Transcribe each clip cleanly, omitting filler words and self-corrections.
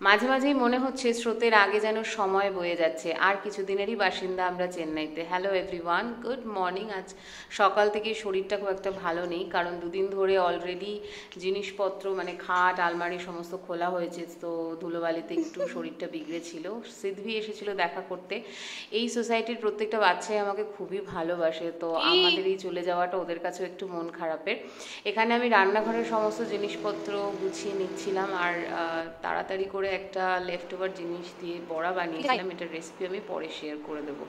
মাঝে মাঝেই মনে হচ্ছে স্রোতের আগে যেন সময় বয়ে যাচ্ছে। আর কিছুদিনেরই বাসিন্দা আমরা চেন্নাইতে। Hello everyone, good morning. আজ সকাল থেকে শরীরটা খুব একটা ভালো নেই, কারণ দুদিন ধরে অলরেডি জিনিসপত্র মানে খাট আলমারি সমস্ত খোলা হয়েছে, তো ধুলোবালিতে একটু শরীরটা বিগড়েছিল। সিদ্ধি এসেছিল দেখা করতে। এই সোসাইটির প্রত্যেকটা বাচ্চাই আমাকে খুবই ভালোবাসে, তো আমাদের এই চলে যাওয়াটা ওদের কাছেও একটু মন খারাপের। এখানে আমি রান্নাঘরের সমস্ত জিনিসপত্র গুছিয়ে নিচ্ছিলাম, আর তাড়াতাড়ি করে একটা লেফট ওভার জিনিস দিয়ে বড়া বানিয়েছিলাম। এটার রেসিপি আমি পরে শেয়ার করে দেবো।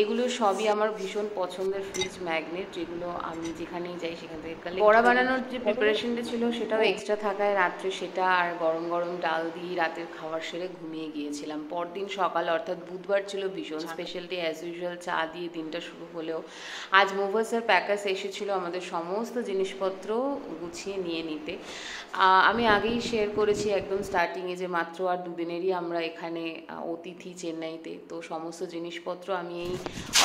এগুলো সবই আমার ভীষণ পছন্দের ফ্রিজ ম্যাগনেট, যেগুলো আমি যেখানেই যাই সেখান থেকে বড়া বানানোর যে প্রিপারেশনটা ছিল সেটাও এক্সট্রা থাকায় রাত্রে সেটা আর গরম গরম ডাল দিয়ে রাতের খাবার সেরে ঘুমিয়ে গিয়েছিলাম। পরদিন সকাল অর্থাৎ বুধবার ছিল ভীষণ স্পেশাল ডে। অ্যাজ ইউজুয়াল চা দিয়ে দিনটা শুরু হলেও আজ মুভার্স আর প্যাকার্স এসেছিল আমাদের সমস্ত জিনিসপত্র গুছিয়ে নিয়ে নিতে। আমি আগেই শেয়ার করেছি একদম স্টার্টিংয়ে যে মাত্র আর দুদিনেরই আমরা এখানে অতিথি চেন্নাইতে, তো সমস্ত জিনিসপত্র আমি এই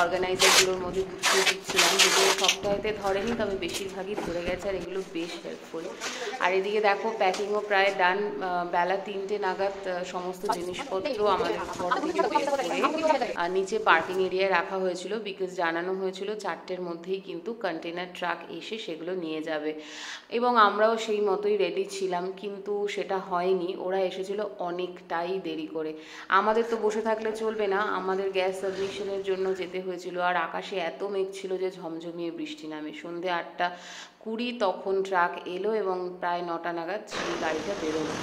অর্গানাইজারগুলোর মধ্যে গুছিয়ে দিচ্ছিলাম। যদিও সপ্তাহেতে ধরেনি, তবে বেশিরভাগই ধরে গেছে, আর এগুলো বেশ হেল্পফুল। আর এদিকে দেখো প্যাকিংও প্রায় ডান। বেলা 3টে নাগাদ সমস্ত জিনিসপত্র আমাদের ঘর থেকে বের করে নিচে পার্কিং এরিয়ায় রাখা হয়েছিল, বিকজ জানানো হয়েছিল 4টের মধ্যেই কিন্তু কন্টেনার ট্রাক এসে সেগুলো নিয়ে যাবে, এবং আমরাও সেই মতোই রেডি ছিলাম। কিন্তু সেটা হয়নি, ওরা এসেছিল অনেকটাই দেরি করে। আমাদের তো বসে থাকলে চলবে না, আমাদের গ্যাস সাবমিশনের জন্য যেতে হয়েছিল। আর আকাশে এত মেঘ ছিল যে ঝমঝমিয়ে বৃষ্টি নামে। সন্ধে 8:20 তখন ট্রাক এলো এবং প্রায় 9টা নাগাদ সেই গাড়িটা বেরোলো।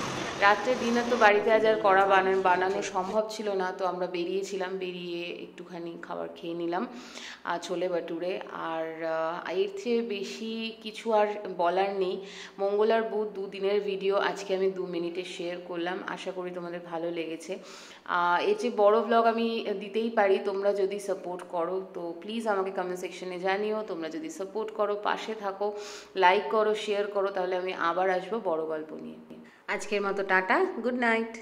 রাত্রে ডিনার তো বাড়িতে আজ আর করা বানানো সম্ভব ছিল না, তো আমরা বেরিয়েছিলাম। বেরিয়ে একটুখানি খাবার খেয়ে নিলাম, ছোলে বাটুরে। আর এর চেয়ে বেশি কিছু আর বলার নেই। মঙ্গল আর বুধ দুদিনের ভিডিও আজকে আমি 2 মিনিটে শেয়ার করলাম, আশা করি তোমাদের ভালো লেগেছে। এর চেয়ে বড় ব্লগ আমি দিতেই পারি তোমরা যদি সাপোর্ট করো, তো প্লিজ আমাকে কমেন্ট সেকশনে জানিও। তোমরা যদি সাপোর্ট করো, পাশে থাকো, লাইক করো, শেয়ার করো, তাহলে আমি আবার আসবো বড় গল্প নিয়ে। আজকের মতো টাটা, গুড নাইট।